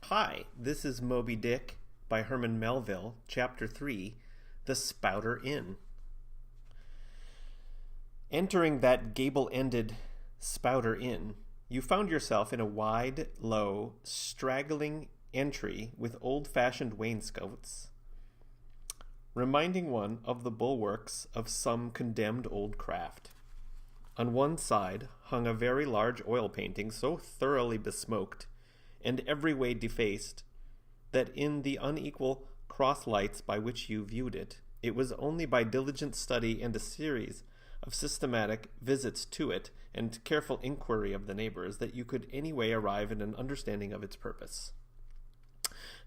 Hi, this is Moby Dick by Herman Melville, Chapter 3, The Spouter-Inn. Entering that gable-ended Spouter-Inn, you found yourself in a wide, low, straggling entry with old-fashioned wainscots, reminding one of the bulwarks of some condemned old craft. On one side hung a very large oil painting so thoroughly besmoked and every way defaced, that in the unequal cross-lights by which you viewed it, it was only by diligent study and a series of systematic visits to it and careful inquiry of the neighbors that you could anyway arrive at an understanding of its purpose.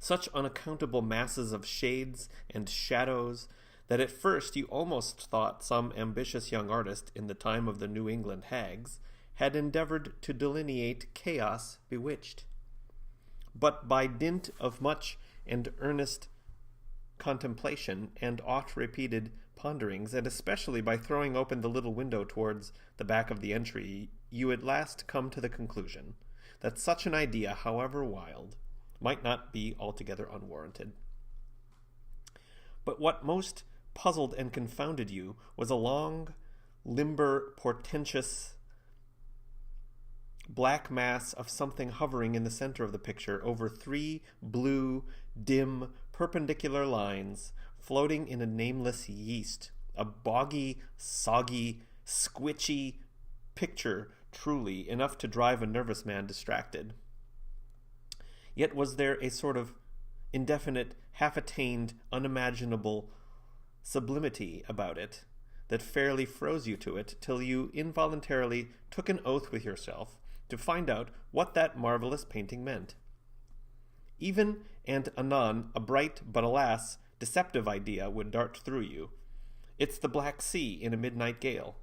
Such unaccountable masses of shades and shadows that at first you almost thought some ambitious young artist in the time of the New England hags had endeavored to delineate chaos bewitched. But by dint of much and earnest contemplation and oft-repeated ponderings, and especially by throwing open the little window towards the back of the entry, you at last come to the conclusion that such an idea, however wild, might not be altogether unwarranted. But what most puzzled and confounded you was a long, limber, portentous black mass of something hovering in the center of the picture over three blue, dim, perpendicular lines floating in a nameless yeast, a boggy, soggy, squitchy picture, truly, enough to drive a nervous man distracted. Yet was there a sort of indefinite, half-attained, unimaginable sublimity about it that fairly froze you to it till you involuntarily took an oath with yourself to find out what that marvelous painting meant. Even and anon a bright, but alas, deceptive idea would dart through you. It's the Black Sea in a midnight gale.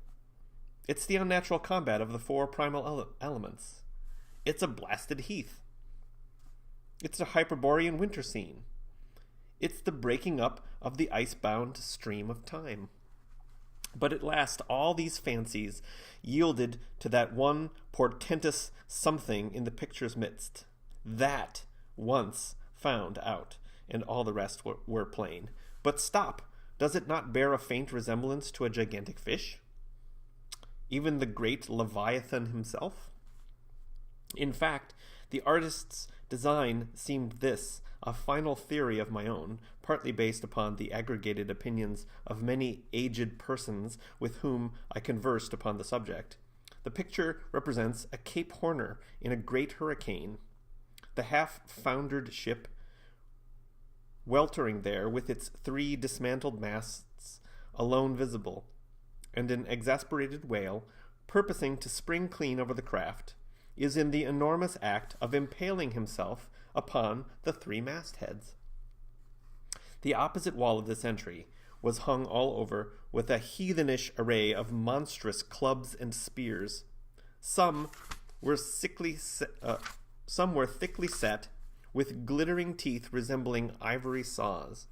It's the unnatural combat of the four primal elements. It's a blasted heath. It's a Hyperborean winter scene. It's the breaking up of the ice-bound stream of time. But at last all these fancies yielded to that one portentous something in the picture's midst. That once found out, and all the rest were plain. But stop! Does it not bear a faint resemblance to a gigantic fish? Even the great Leviathan himself? In fact, the artist's design seemed this, a final theory of my own, partly based upon the aggregated opinions of many aged persons with whom I conversed upon the subject. The picture represents a Cape Horner in a great hurricane, the half-foundered ship weltering there with its three dismantled masts alone visible, and an exasperated whale, purposing to spring clean over the craft, is in the enormous act of impaling himself upon the three mastheads. The opposite wall of this entry was hung all over with a heathenish array of monstrous clubs and spears. Some were thickly set with glittering teeth resembling ivory saws.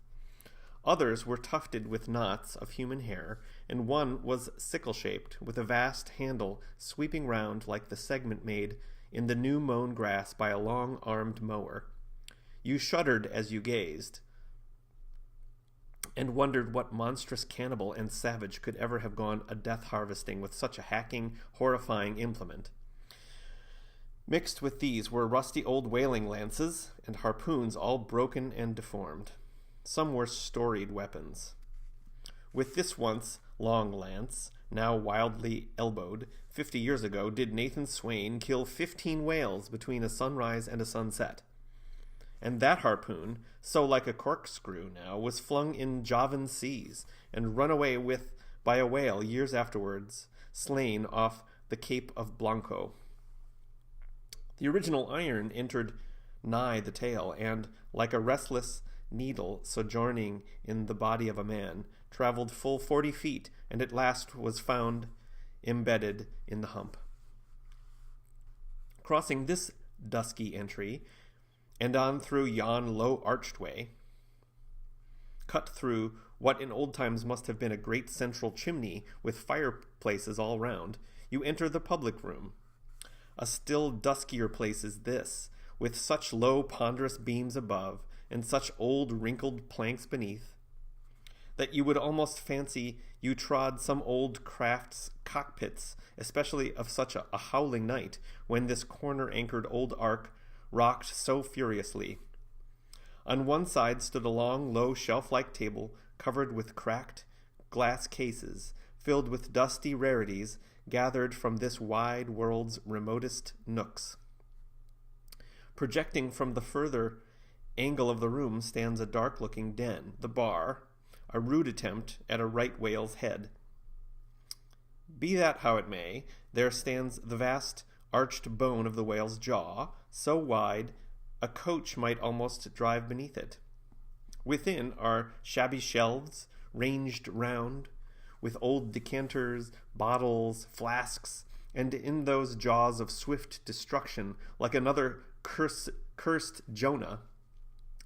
Others were tufted with knots of human hair, and one was sickle-shaped, with a vast handle sweeping round like the segment made in the new mown grass by a long-armed mower. You shuddered as you gazed, and wondered what monstrous cannibal and savage could ever have gone a death-harvesting with such a hacking, horrifying implement. Mixed with these were rusty old whaling lances and harpoons all broken and deformed. Some were storied weapons. With this once long lance, now wildly elbowed, 50 years ago did Nathan Swain kill 15 whales between a sunrise and a sunset. And that harpoon, so like a corkscrew now, was flung in Javan seas and run away with by a whale years afterwards, slain off the Cape of Blanco. The original iron entered nigh the tail, and, like a restless needle sojourning in the body of a man, traveled full 40 feet, and at last was found embedded in the hump. Crossing this dusky entry, and on through yon low archway, cut through what in old times must have been a great central chimney with fireplaces all round, you enter the public room. A still duskier place is this, with such low, ponderous beams above, and such old, wrinkled planks beneath, that you would almost fancy you trod some old craft's cockpits, especially of such a howling night, when this corner-anchored old ark rocked so furiously. On one side stood a long, low, shelf-like table covered with cracked glass cases, filled with dusty rarities gathered from this wide world's remotest nooks. Projecting from the further angle of the room stands a dark-looking den, the bar, a rude attempt at a right whale's head. Be that how it may, there stands the vast arched bone of the whale's jaw, so wide a coach might almost drive beneath it. Within are shabby shelves, ranged round, with old decanters, bottles, flasks, and in those jaws of swift destruction, like another cursed Jonah,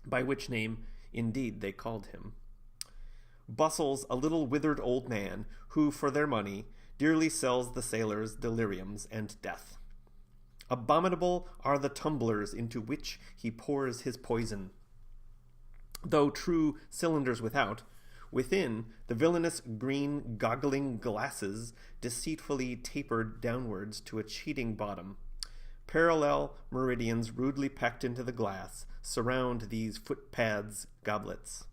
by which name, indeed, they called him, bustles a little withered old man, who, for their money, dearly sells the sailors deliriums and death. Abominable are the tumblers into which he pours his poison. Though true cylinders without, within, the villainous green goggling glasses deceitfully tapered downwards to a cheating bottom. Parallel meridians rudely packed into the glass surround these footpads goblets.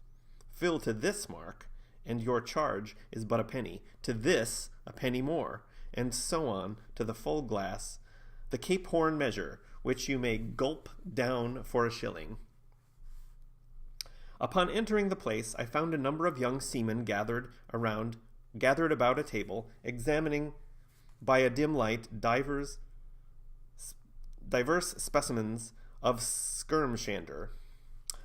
Fill to this mark, and your charge is but a penny. To this, a penny more, and so on to the full glass, the Cape Horn measure, which you may gulp down for a shilling. Upon entering the place, I found a number of young seamen gathered about a table, examining by a dim light diverse specimens of skirmshander.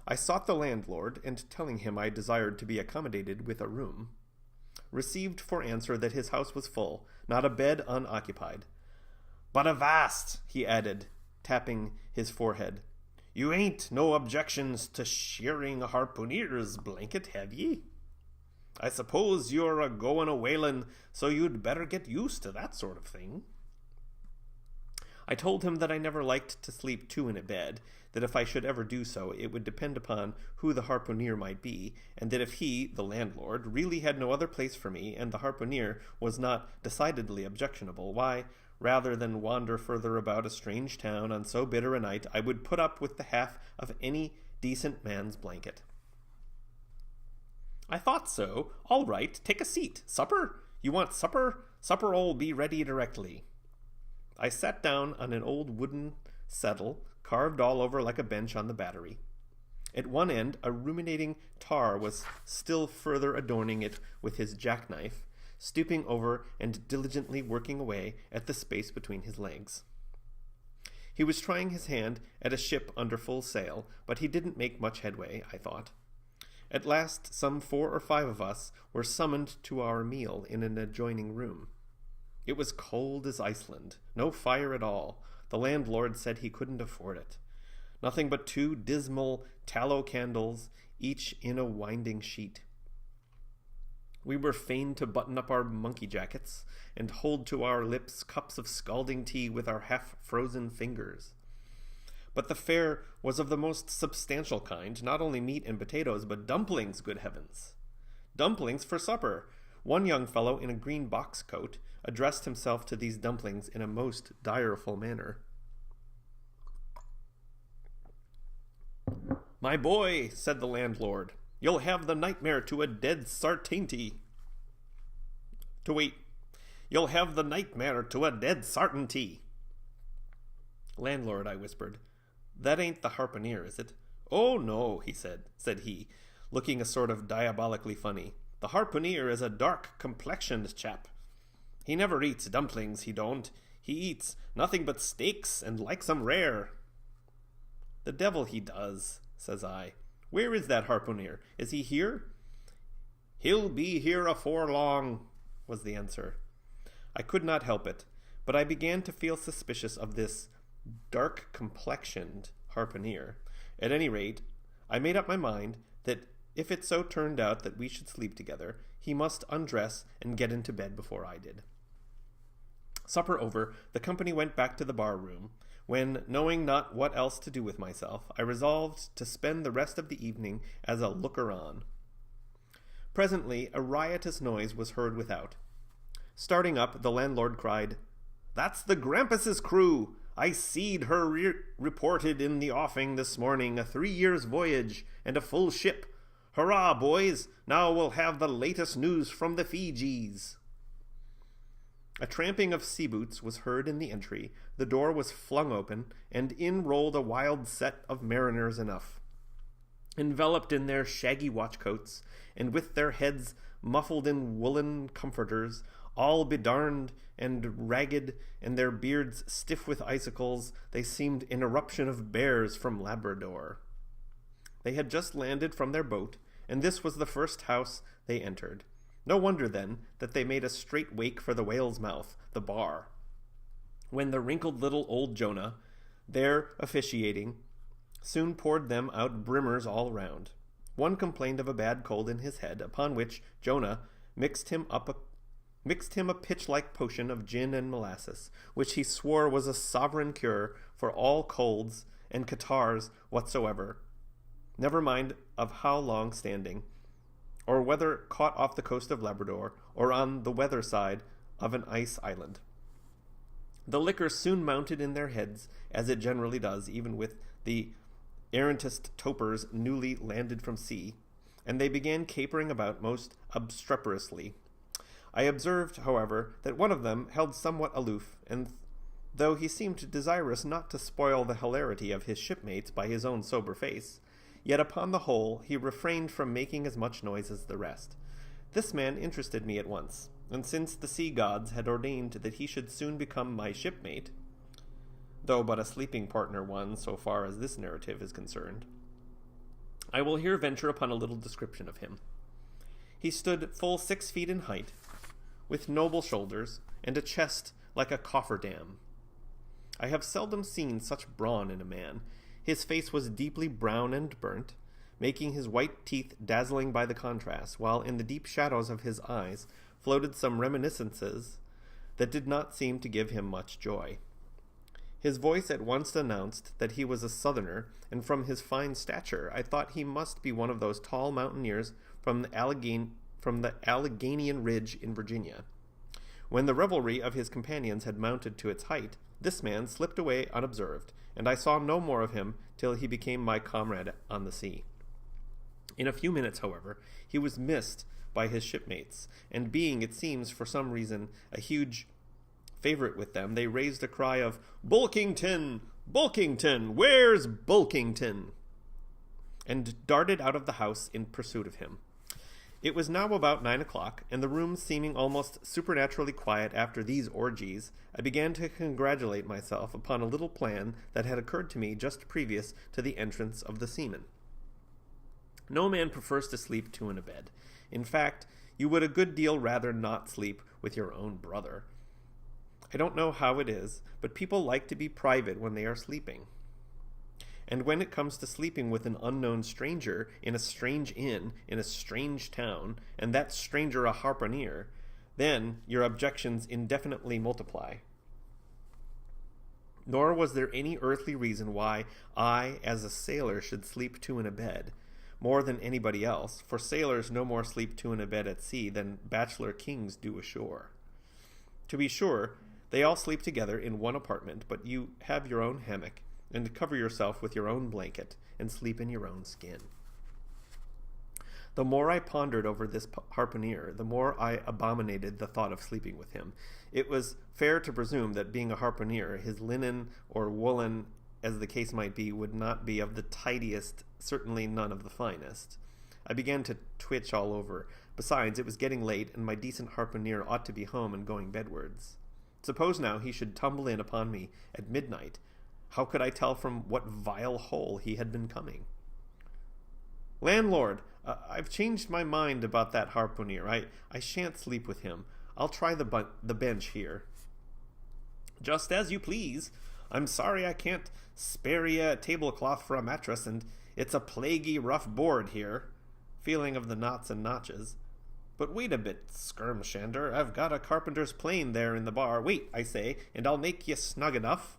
I sought the landlord, and telling him I desired to be accommodated with a room, received for answer that his house was full, not a bed unoccupied. "But avast," he added, tapping his forehead, "you ain't no objections to shearing a harpooneer's blanket, have ye? I suppose you're a-goin' a-whalin', so you'd better get used to that sort of thing." I told him that I never liked to sleep two in a bed, that if I should ever do so, it would depend upon who the harpooneer might be, and that if he, the landlord, really had no other place for me, and the harpooneer was not decidedly objectionable, why, rather than wander further about a strange town on so bitter a night, I would put up with the half of any decent man's blanket. "I thought so. All right, take a seat. Supper? You want supper? Supper'll be ready directly." I sat down on an old wooden settle, carved all over like a bench on the battery. At one end, a ruminating tar was still further adorning it with his jackknife, stooping over and diligently working away at the space between his legs. He was trying his hand at a ship under full sail, but he didn't make much headway, I thought. At last, some 4 or 5 of us were summoned to our meal in an adjoining room. It was cold as Iceland, no fire at all. The landlord said he couldn't afford it. Nothing but 2 dismal tallow candles, each in a winding sheet. We were fain to button up our monkey jackets and hold to our lips cups of scalding tea with our half-frozen fingers. But the fare was of the most substantial kind, not only meat and potatoes, but dumplings, good heavens! Dumplings for supper! One young fellow in a green box coat addressed himself to these dumplings in a most direful manner. "My boy," said the landlord, "you'll have the nightmare to a dead sartainty." "You'll have the nightmare to a dead sartainty." "Landlord," I whispered, "that ain't the harpooneer, is it?" "Oh, no," said he, looking a sort of diabolically funny. "The harpooneer is a dark-complexioned chap. He never eats dumplings, he don't. He eats nothing but steaks, and likes 'em rare." "The devil he does," says I. "Where is that harpooneer? Is he here?" "He'll be here afore long," was the answer. I could not help it, but I began to feel suspicious of this dark-complexioned harpooneer. At any rate, I made up my mind that if it so turned out that we should sleep together, he must undress and get into bed before I did. Supper over, the company went back to the bar room, when, knowing not what else to do with myself, I resolved to spend the rest of the evening as a looker-on. Presently a riotous noise was heard without. Starting up, the landlord cried, "That's the Grampus's crew! I seed her reported in the offing this morning, a 3 years' voyage, and a full ship. Hurrah, boys! Now we'll have the latest news from the Fijis." A tramping of sea boots was heard in the entry, the door was flung open, and in rolled a wild set of mariners enough. Enveloped in their shaggy watchcoats, and with their heads muffled in woolen comforters, all bedarned and ragged, and their beards stiff with icicles, they seemed an eruption of bears from Labrador. They had just landed from their boat, and this was the first house they entered. No wonder, then, that they made a straight wake for the whale's mouth, the bar. When the wrinkled little old Jonah, there officiating, soon poured them out brimmers all round. One complained of a bad cold in his head, upon which Jonah mixed him a pitch-like potion of gin and molasses, which he swore was a sovereign cure for all colds and catarrhs whatsoever, never mind of how long standing, or whether caught off the coast of Labrador, or on the weather side of an ice island. The liquor soon mounted in their heads, as it generally does, even with the errantest topers newly landed from sea, and they began capering about most obstreperously. I observed, however, that one of them held somewhat aloof, and though he seemed desirous not to spoil the hilarity of his shipmates by his own sober face, yet upon the whole he refrained from making as much noise as the rest. This man interested me at once, and since the sea gods had ordained that he should soon become my shipmate, though but a sleeping partner one so far as this narrative is concerned, I will here venture upon a little description of him. He stood full 6 feet in height, with noble shoulders, and a chest like a cofferdam. I have seldom seen such brawn in a man. His face was deeply brown and burnt, making his white teeth dazzling by the contrast, while in the deep shadows of his eyes floated some reminiscences that did not seem to give him much joy. His voice at once announced that he was a southerner, and from his fine stature I thought he must be one of those tall mountaineers from the Alleghanian Ridge in Virginia. When the revelry of his companions had mounted to its height, this man slipped away unobserved, and I saw no more of him till he became my comrade on the sea. In a few minutes, however, he was missed by his shipmates, and being, it seems, for some reason, a huge favorite with them, they raised a cry of, "Bulkington! Bulkington! Where's Bulkington?" and darted out of the house in pursuit of him. It was now about 9 o'clock, and the room seeming almost supernaturally quiet after these orgies, I began to congratulate myself upon a little plan that had occurred to me just previous to the entrance of the seamen. No man prefers to sleep two in a bed. In fact, you would a good deal rather not sleep with your own brother. I don't know how it is, but people like to be private when they are sleeping. And when it comes to sleeping with an unknown stranger in a strange inn in a strange town, and that stranger a harpooner, then your objections indefinitely multiply. Nor was there any earthly reason why I, as a sailor, should sleep two in a bed, more than anybody else, for sailors no more sleep two in a bed at sea than bachelor kings do ashore. To be sure, they all sleep together in one apartment, but you have your own hammock, and cover yourself with your own blanket, and sleep in your own skin. The more I pondered over this harpooner, the more I abominated the thought of sleeping with him. It was fair to presume that being a harpooner, his linen or woolen, as the case might be, would not be of the tidiest, certainly none of the finest. I began to twitch all over. Besides, it was getting late, and my decent harpooner ought to be home and going bedwards. Suppose now he should tumble in upon me at midnight. How could I tell from what vile hole he had been coming? "Landlord, I've changed my mind about that harpooner. I shan't sleep with him. I'll try the bench here." "Just as you please. I'm sorry I can't spare ye a tablecloth for a mattress, and it's a plaguey rough board here," feeling of the knots and notches. "But wait a bit, skirmshander. I've got a carpenter's plane there in the bar. Wait, I say, and I'll make ye snug enough."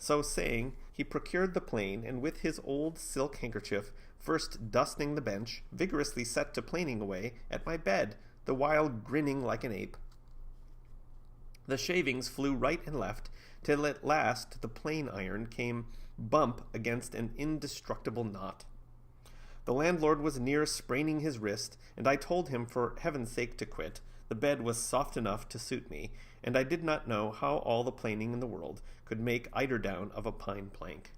So saying, he procured the plane, and with his old silk handkerchief, first dusting the bench, vigorously set to planing away at my bed, the while grinning like an ape. The shavings flew right and left, till at last the plane iron came bump against an indestructible knot. The landlord was near spraining his wrist, and I told him for heaven's sake to quit. The bed was soft enough to suit me, and I did not know how all the planing in the world could make eiderdown of a pine plank.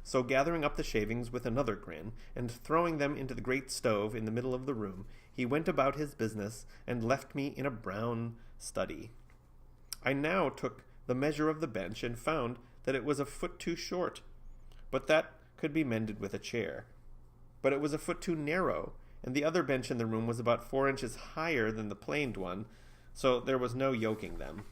So gathering up the shavings with another grin, and throwing them into the great stove in the middle of the room, he went about his business, and left me in a brown study. I now took the measure of the bench, and found that it was a foot too short, but that could be mended with a chair. But it was a foot too narrow, and the other bench in the room was about 4 inches higher than the planed one, so there was no yoking them.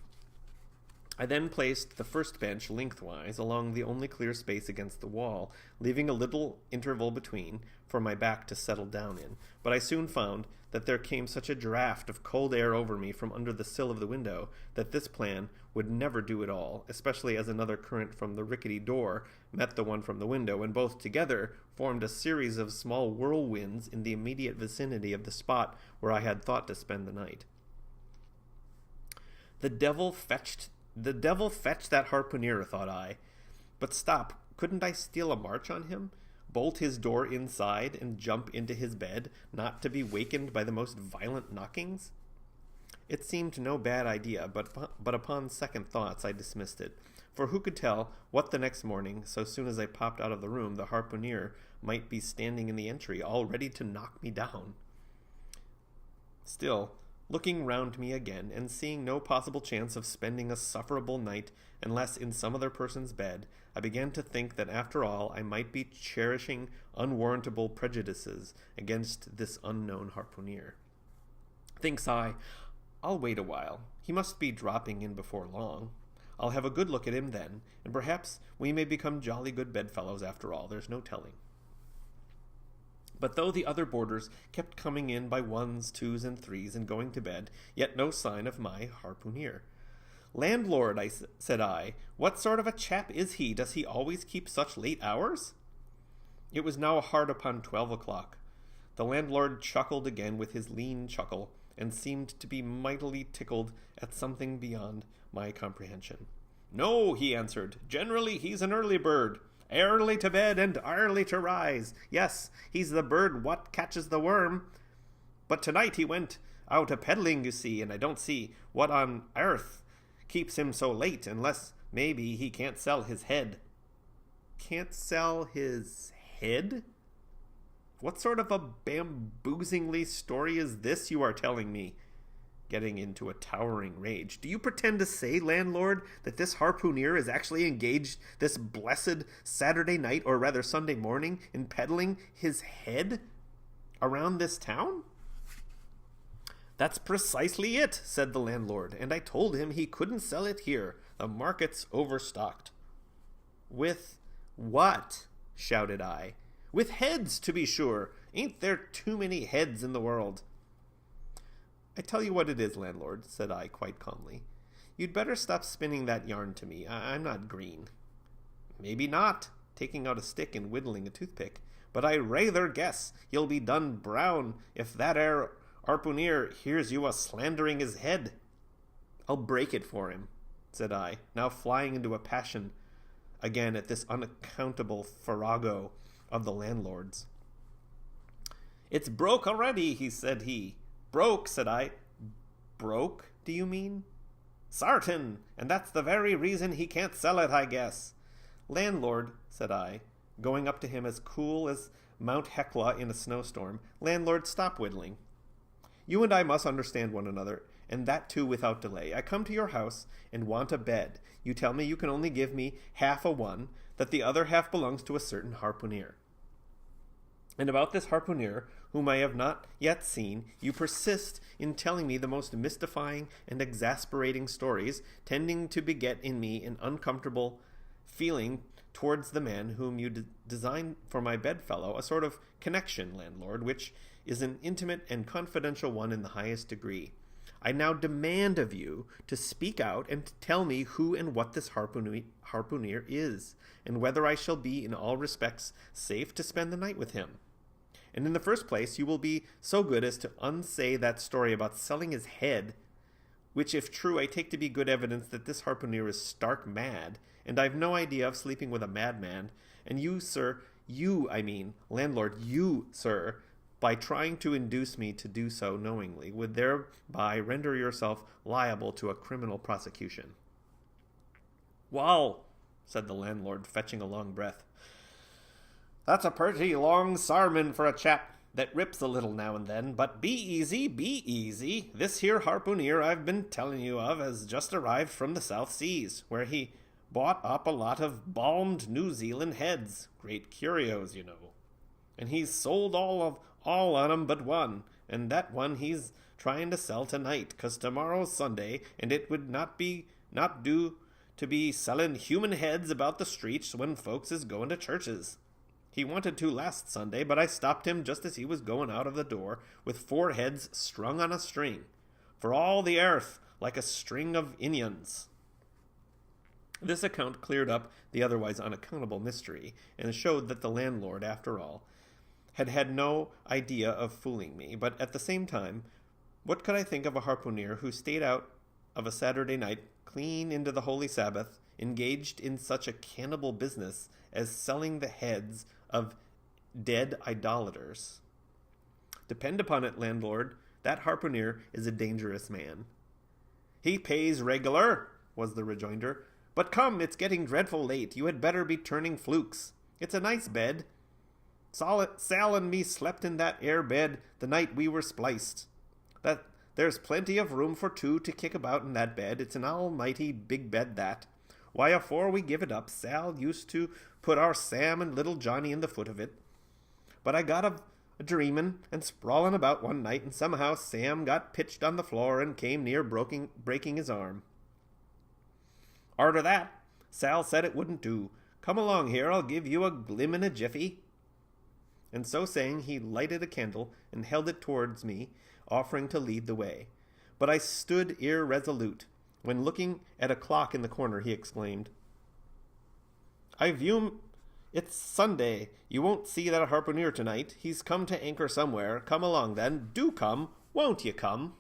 I then placed the first bench lengthwise along the only clear space against the wall, leaving a little interval between for my back to settle down in. But I soon found that there came such a draught of cold air over me from under the sill of the window that this plan would never do at all, especially as another current from the rickety door met the one from the window, and both together formed a series of small whirlwinds in the immediate vicinity of the spot where I had thought to spend the night. The devil fetch that harpooner, thought I. But stop, couldn't I steal a march on him? Bolt his door inside and jump into his bed, not to be wakened by the most violent knockings? It seemed no bad idea, but upon second thoughts I dismissed it. For who could tell what the next morning, so soon as I popped out of the room, the harpooner might be standing in the entry, all ready to knock me down. Still, looking round me again, and seeing no possible chance of spending a sufferable night unless in some other person's bed, I began to think that after all I might be cherishing unwarrantable prejudices against this unknown harpooner. Thinks I, I'll wait a while. He must be dropping in before long. I'll have a good look at him then, and perhaps we may become jolly good bedfellows after all, there's no telling. But though the other boarders kept coming in by 1s, 2s, and 3s and going to bed, yet no sign of my harpooner. "Landlord," said I, "what sort of a chap is he? Does he always keep such late hours?" It was now hard upon 12 o'clock. The landlord chuckled again with his lean chuckle, and seemed to be mightily tickled at something beyond my comprehension. "No," he answered, "generally he's an early bird. Early to bed and early to rise. Yes, he's the bird what catches the worm. But tonight he went out a-peddling, you see, and I don't see what on earth keeps him so late, unless maybe he can't sell his head." Can't sell his head? What sort of a bamboozingly story is this you are telling me? Getting into a towering rage. Do you pretend to say, landlord, that this harpooner is actually engaged this blessed Saturday night, or rather Sunday morning, in peddling his head around this town? "That's precisely it," said the landlord, "and I told him he couldn't sell it here. The market's overstocked." "With what?" shouted I. "With heads, to be sure. Ain't there too many heads in the world?" "I tell you what it is, landlord," said I quite calmly. "You'd better stop spinning that yarn to me. I'm not green." "Maybe not," taking out a stick and whittling a toothpick, "but I rayther guess you'll be done brown if that 'ere harpooner hears you a-slandering his head." "I'll break it for him," said I, now flying into a passion again at this unaccountable farrago of the landlord's. "It's broke already," said he. "Broke," said I. "Broke, do you mean?" "Sartin, and that's the very reason he can't sell it, I guess." "Landlord," said I, going up to him as cool as Mount Hecla in a snowstorm, "landlord, stop whittling. You and I must understand one another, and that too without delay. I come to your house and want a bed. You tell me you can only give me half a one, that the other half belongs to a certain harpooner. And about this harpooner, whom I have not yet seen, you persist in telling me the most mystifying and exasperating stories, tending to beget in me an uncomfortable feeling towards the man whom you design for my bedfellow, a sort of connection, landlord, which is an intimate and confidential one in the highest degree. I now demand of you to speak out and to tell me who and what this harpooner is, and whether I shall be in all respects safe to spend the night with him. And in the first place, you will be so good as to unsay that story about selling his head, which, if true, I take to be good evidence that this harpooner is stark mad, and I've no idea of sleeping with a madman, and you, sir, landlord, you, sir, by trying to induce me to do so knowingly, would thereby render yourself liable to a criminal prosecution. Wall, said the landlord, fetching a long breath. That's a pretty long sarmon for a chap that rips a little now and then, but be easy, be easy. This here harpooner I've been telling you of has just arrived from the South Seas, where he bought up a lot of balmed New Zealand heads, great curios, you know. And he's sold all on 'em but one, and that one he's trying to sell tonight, 'cause tomorrow's Sunday, and it would not do to be selling human heads about the streets when folks is going to churches. He wanted to last Sunday, but I stopped him just as he was going out of the door, with 4 heads strung on a string, for all the earth like a string of Indians. This account cleared up the otherwise unaccountable mystery, and showed that the landlord, after all, had no idea of fooling me. But at the same time, what could I think of a harpooner who stayed out of a Saturday night, clean into the Holy Sabbath, engaged in such a cannibal business as selling the heads of dead idolaters? Depend upon it, landlord, that harpooner is a dangerous man. He pays regular, was the rejoinder. But come, it's getting dreadful late. You had better be turning flukes. It's a nice bed. Sal and me slept in that air bed the night we were spliced. There's plenty of room for 2 to kick about in that bed. It's an almighty big bed, that. Why, afore we give it up, Sal used to put our Sam and little Johnny in the foot of it. But I got a dreamin' and sprawlin' about one night, and somehow Sam got pitched on the floor and came near breaking his arm. Arter that, Sal said it wouldn't do. Come along here, I'll give you a glim in a jiffy. And so saying, he lighted a candle and held it towards me, offering to lead the way. But I stood irresolute, when looking at a clock in the corner, he exclaimed, I view it's Sunday. You won't see that harpooner tonight. He's come to anchor somewhere. Come along then. Do come. Won't you come?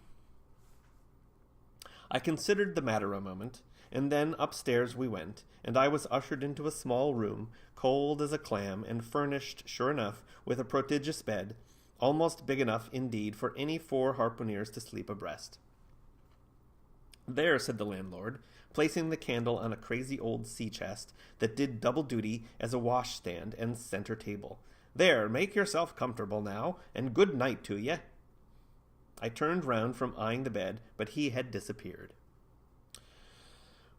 I considered the matter a moment, and then upstairs we went, and I was ushered into a small room, cold as a clam, and furnished, sure enough, with a prodigious bed, almost big enough, indeed, for any 4 harpooneers to sleep abreast. There, said the landlord, placing the candle on a crazy old sea-chest that did double duty as a washstand and center table. There, make yourself comfortable now, and good night to ye. I turned round from eyeing the bed, but he had disappeared.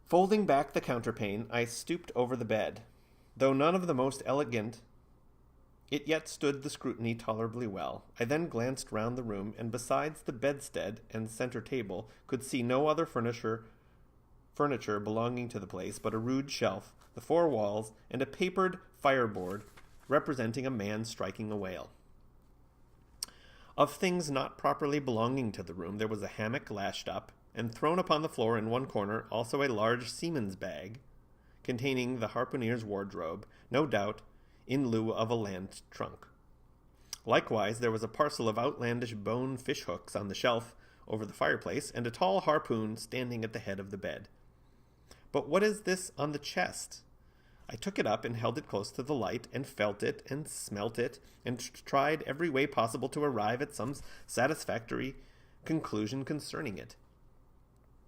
Folding back the counterpane, I stooped over the bed. Though none of the most elegant, it yet stood the scrutiny tolerably well. I then glanced round the room, and besides the bedstead and center table, could see no other furniture belonging to the place but a rude shelf, the 4 walls, and a papered fireboard representing a man striking a whale. Of things not properly belonging to the room, there was a hammock lashed up, and thrown upon the floor in one corner also a large seaman's bag, containing the harpooner's wardrobe, no doubt, in lieu of a land trunk. Likewise, there was a parcel of outlandish bone fish-hooks on the shelf over the fireplace, and a tall harpoon standing at the head of the bed. But what is this on the chest? I took it up and held it close to the light, and felt it, and smelt it, and tried every way possible to arrive at some satisfactory conclusion concerning it.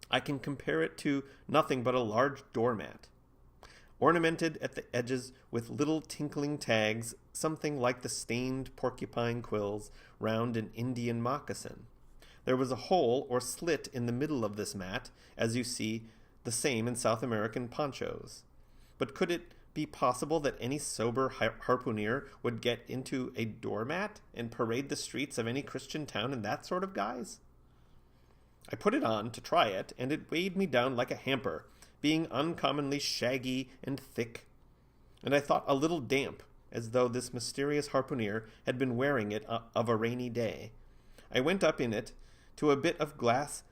I can compare it to nothing but a large doormat, ornamented at the edges with little tinkling tags, something like the stained porcupine quills round an Indian moccasin. There was a hole or slit in the middle of this mat, as you see the same in South American ponchos. But could it be possible that any sober harpooner would get into a doormat and parade the streets of any Christian town in that sort of guise? I put it on to try it, and it weighed me down like a hamper, being uncommonly shaggy and thick, and I thought a little damp, as though this mysterious harpooner had been wearing it of a rainy day. I went up in it to a bit of glass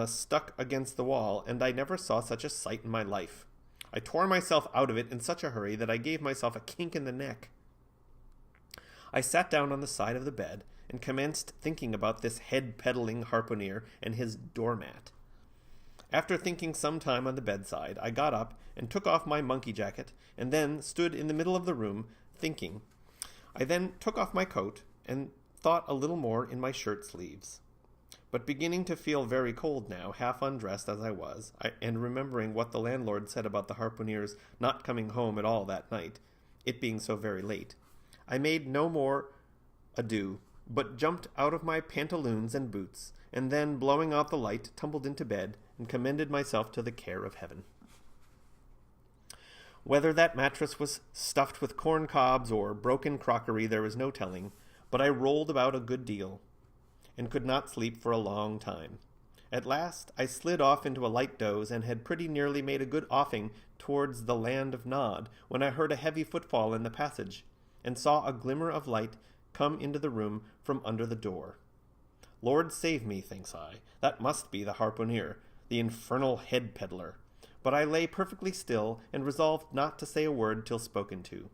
stuck against the wall, and I never saw such a sight in my life. I tore myself out of it in such a hurry that I gave myself a kink in the neck. I sat down on the side of the bed and commenced thinking about this head-peddling harpooner and his doormat. After thinking some time on the bedside, I got up and took off my monkey jacket, and then stood in the middle of the room, thinking. I then took off my coat, and thought a little more in my shirt sleeves. But beginning to feel very cold now, half undressed as I was, and remembering what the landlord said about the harpooner's not coming home at all that night, it being so very late, I made no more ado, but jumped out of my pantaloons and boots, and then, blowing out the light, tumbled into bed, and commended myself to the care of heaven. Whether that mattress was stuffed with corn cobs or broken crockery there was no telling, but I rolled about a good deal, and could not sleep for a long time. At last I slid off into a light doze, and had pretty nearly made a good offing towards the land of Nod, when I heard a heavy footfall in the passage, and saw a glimmer of light come into the room from under the door. Lord save me, thinks I, that must be the harpooner, the infernal head-peddler. But I lay perfectly still, and resolved not to say a word till spoken to.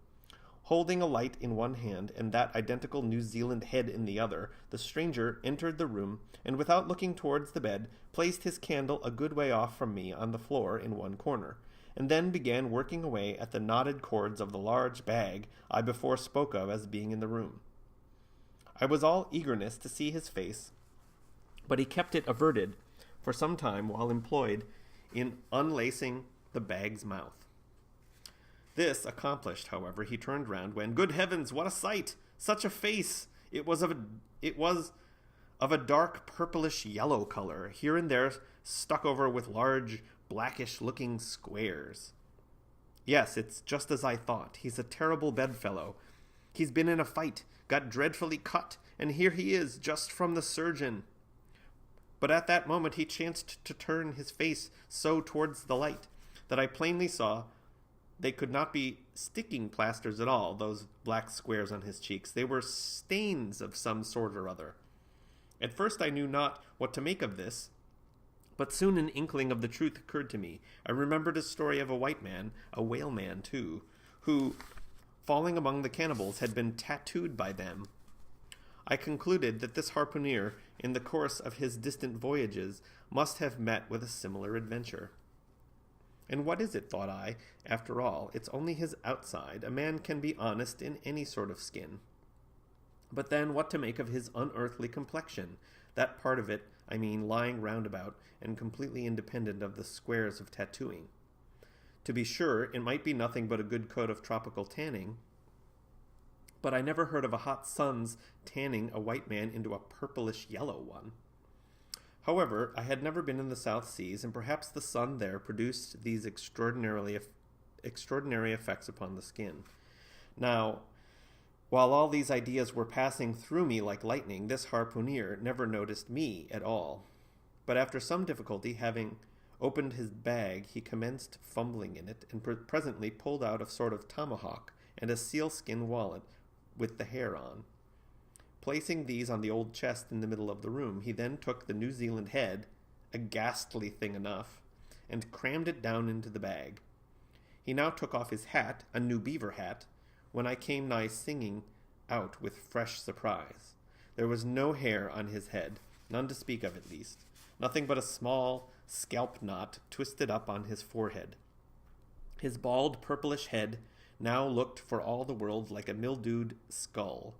Holding a light in one hand, and that identical New Zealand head in the other, the stranger entered the room, and without looking towards the bed, placed his candle a good way off from me on the floor in one corner, and then began working away at the knotted cords of the large bag I before spoke of as being in the room. I was all eagerness to see his face, but he kept it averted for some time while employed in unlacing the bag's mouth. This accomplished, however, he turned round when, good heavens, what a sight! Such a face! It was of a dark purplish yellow color, here and there stuck over with large blackish-looking squares. Yes, it's just as I thought. He's a terrible bedfellow. He's been in a fight, got dreadfully cut, and here he is, just from the surgeon. But at that moment he chanced to turn his face so towards the light that I plainly saw they could not be sticking plasters at all, those black squares on his cheeks. They were stains of some sort or other. At first I knew not what to make of this, but soon an inkling of the truth occurred to me. I remembered a story of a white man, a whaleman too, who, falling among the cannibals, had been tattooed by them. I concluded that this harpooner, in the course of his distant voyages, must have met with a similar adventure. And what is it, thought I? After all, it's only his outside. A man can be honest in any sort of skin. But then what to make of his unearthly complexion? That part of it, I mean, lying roundabout and completely independent of the squares of tattooing. To be sure, it might be nothing but a good coat of tropical tanning, but I never heard of a hot sun's tanning a white man into a purplish yellow one. However, I had never been in the South Seas, and perhaps the sun there produced these extraordinary effects upon the skin. Now, while all these ideas were passing through me like lightning, this harpooner never noticed me at all. But after some difficulty, having opened his bag, he commenced fumbling in it, and presently pulled out a sort of tomahawk and a sealskin wallet with the hair on. Placing these on the old chest in the middle of the room, he then took the New Zealand head, a ghastly thing enough, and crammed it down into the bag. He now took off his hat, a new beaver hat, when I came nigh singing out with fresh surprise. There was no hair on his head, none to speak of at least, nothing but a small scalp knot twisted up on his forehead. His bald purplish head now looked for all the world like a mildewed skull.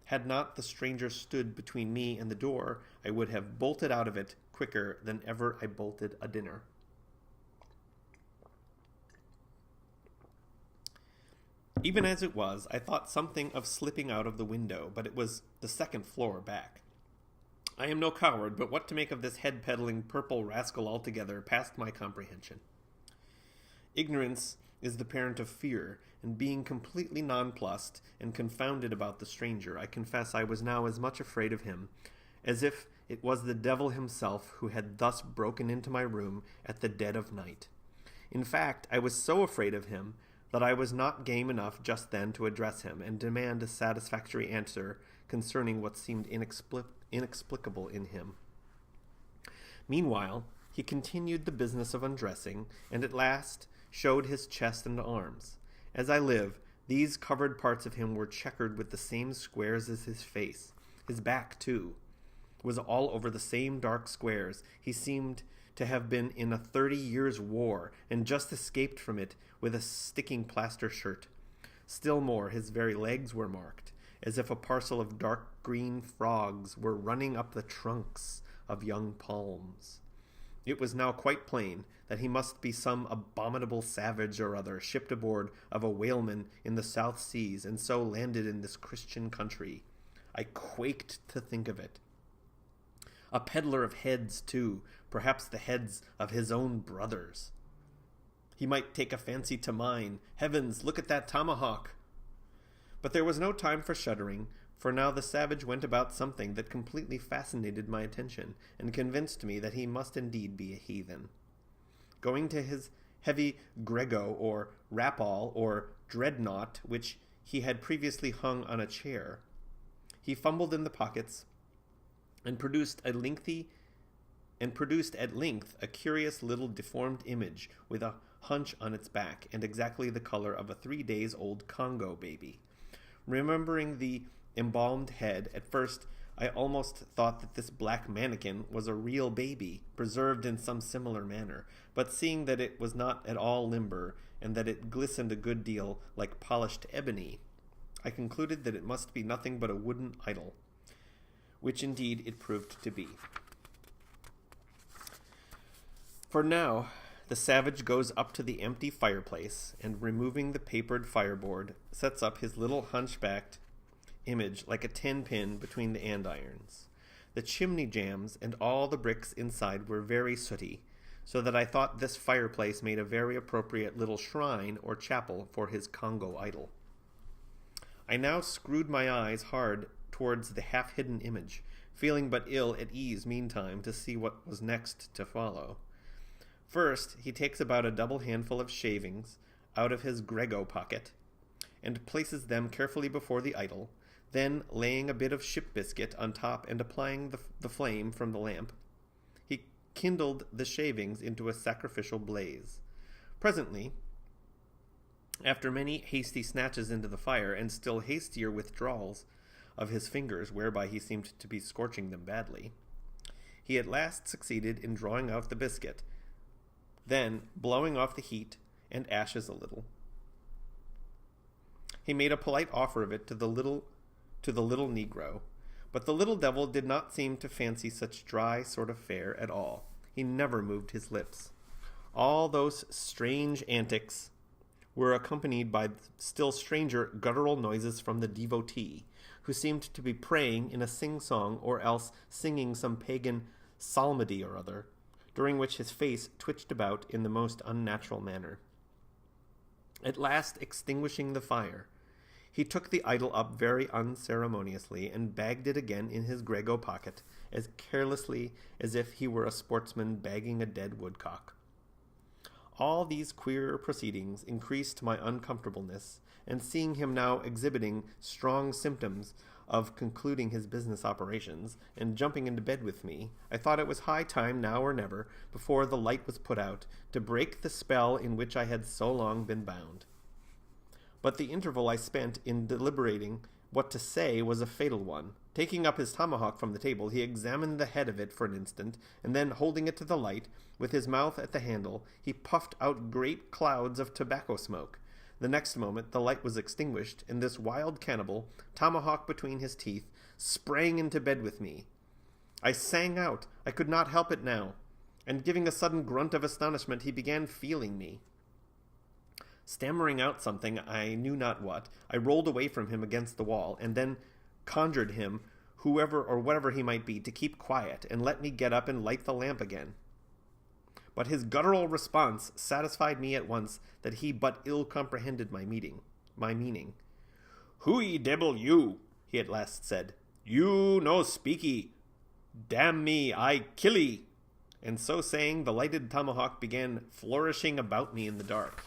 Had not the stranger stood between me and the door, I would have bolted out of it quicker than ever I bolted a dinner. Even as it was, I thought something of slipping out of the window, but it was the second floor back. I am no coward, but what to make of this head-peddling purple rascal altogether past my comprehension. Ignorance is the parent of fear, and being completely nonplussed and confounded about the stranger, I confess I was now as much afraid of him as if it was the devil himself who had thus broken into my room at the dead of night. In fact, I was so afraid of him that I was not game enough just then to address him and demand a satisfactory answer concerning what seemed inexplicable in him. Meanwhile, he continued the business of undressing, and at last showed his chest and arms. As I live, these covered parts of him were checkered with the same squares as his face. His back, too, was all over the same dark squares. He seemed to have been in a 30 years' war, and just escaped from it with a sticking plaster shirt. Still more, his very legs were marked, as if a parcel of dark green frogs were running up the trunks of young palms. It was now quite plain that he must be some abominable savage or other, shipped aboard of a whaleman in the South Seas, and so landed in this Christian country. I quaked to think of it. A peddler of heads, too, perhaps the heads of his own brothers. He might take a fancy to mine. Heavens, look at that tomahawk! But there was no time for shuddering, for now the savage went about something that completely fascinated my attention, and convinced me that he must indeed be a heathen. Going to his heavy grego, or rapall, or dreadnought, which he had previously hung on a chair, he fumbled in the pockets, and produced at length a curious little deformed image with a hunch on its back, and exactly the color of a 3 days old Congo baby. Remembering the embalmed head, at first I almost thought that this black mannequin was a real baby, preserved in some similar manner, but seeing that it was not at all limber, and that it glistened a good deal like polished ebony, I concluded that it must be nothing but a wooden idol, which indeed it proved to be. For now, the savage goes up to the empty fireplace, and removing the papered fireboard, sets up his little hunchbacked image like a 10-pin between the andirons. The chimney jambs and all the bricks inside were very sooty, so that I thought this fireplace made a very appropriate little shrine or chapel for his Congo idol. I now screwed my eyes hard towards the half-hidden image, feeling but ill at ease meantime to see what was next to follow. First, he takes about a double handful of shavings out of his grego pocket, and places them carefully before the idol, then laying a bit of ship biscuit on top and applying the flame from the lamp, he kindled the shavings into a sacrificial blaze. Presently, after many hasty snatches into the fire, and still hastier withdrawals of his fingers, whereby he seemed to be scorching them badly, he at last succeeded in drawing out the biscuit, then blowing off the heat and ashes a little. He made a polite offer of it to the little Negro, but the little devil did not seem to fancy such dry sort of fare at all. He never moved his lips. All those strange antics were accompanied by still stranger guttural noises from the devotee, who seemed to be praying in a sing-song or else singing some pagan psalmody or other, during which his face twitched about in the most unnatural manner. At last, extinguishing the fire, he took the idol up very unceremoniously and bagged it again in his grego pocket, as carelessly as if he were a sportsman bagging a dead woodcock. All these queer proceedings increased my uncomfortableness, and seeing him now exhibiting strong symptoms of concluding his business operations, and jumping into bed with me, I thought it was high time, now or never, before the light was put out, to break the spell in which I had so long been bound. But the interval I spent in deliberating what to say was a fatal one. Taking up his tomahawk from the table, he examined the head of it for an instant, and then, holding it to the light, with his mouth at the handle, he puffed out great clouds of tobacco smoke. The next moment the light was extinguished, and this wild cannibal, tomahawk between his teeth, sprang into bed with me. I sang out. I could not help it now, and giving a sudden grunt of astonishment, he began feeling me. Stammering out something, I knew not what, I rolled away from him against the wall, and then conjured him, whoever or whatever he might be, to keep quiet, and let me get up and light the lamp again. But his guttural response satisfied me at once that he but ill comprehended my meaning. "Who devil you?" he at last said. "You no speaky. Damn me, I killee." And so saying, the lighted tomahawk began flourishing about me in the dark.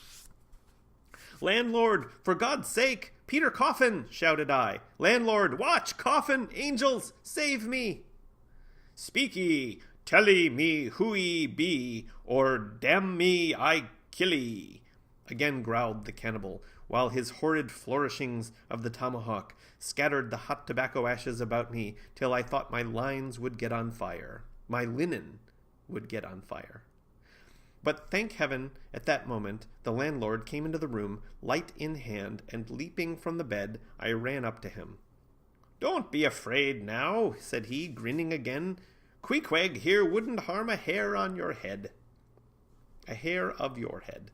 "Landlord, for God's sake! Peter Coffin!" shouted I. "Landlord, watch! Coffin! Angels! Save me!" "Speaky! telly me who ye be, or damn me, I kill ye, again growled the cannibal, while his horrid flourishings of the tomahawk scattered the hot tobacco ashes about me till I thought my lines would get on fire. My linen would get on fire. But thank heaven, at that moment, the landlord came into the room, light in hand, and leaping from the bed, I ran up to him. "Don't be afraid now," said he, grinning again. "Queequeg here wouldn't harm a hair on your head." A hair of your head.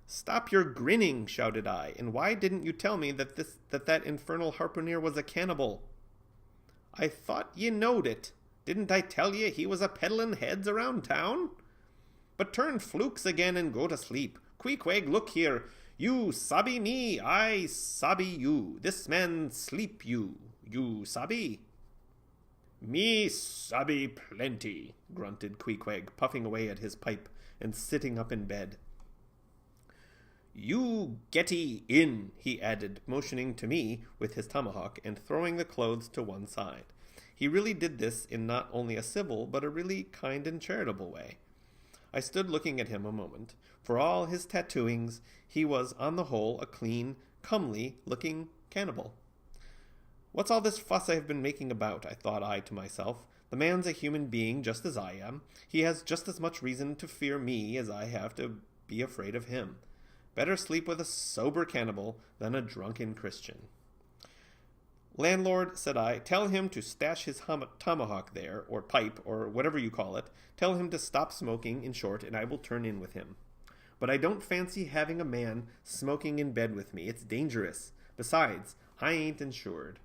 "Stop your grinning," shouted I, "and why didn't you tell me that infernal harpooner was a cannibal?" "I thought ye knowed it. Didn't I tell ye he was a peddlin' heads around town? But turn flukes again and go to sleep. Queequeg, look here. You sabby me, I sabby you. This man sleep you. You sabby?" "Me sabby plenty," grunted Queequeg, puffing away at his pipe and sitting up in bed. "You getty in," he added, motioning to me with his tomahawk and throwing the clothes to one side. He really did this in not only a civil, but a really kind and charitable way. I stood looking at him a moment. For all his tattooings, he was, on the whole, a clean, comely-looking cannibal. "What's all this fuss I have been making about?" thought I to myself. "The man's a human being just as I am. He has just as much reason to fear me as I have to be afraid of him. Better sleep with a sober cannibal than a drunken Christian." "Landlord," said I, "tell him to stash his tomahawk there, or pipe, or whatever you call it. Tell him to stop smoking, in short, and I will turn in with him. But I don't fancy having a man smoking in bed with me. It's dangerous. Besides, I ain't insured."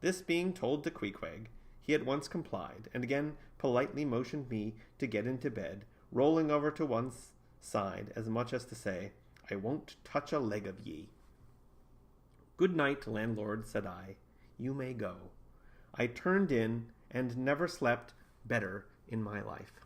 This being told to Queequeg, he at once complied, and again politely motioned me to get into bed, rolling over to one side as much as to say, "I won't touch a leg of ye." "Good night, landlord," said I. "You may go." I turned in and never slept better in my life.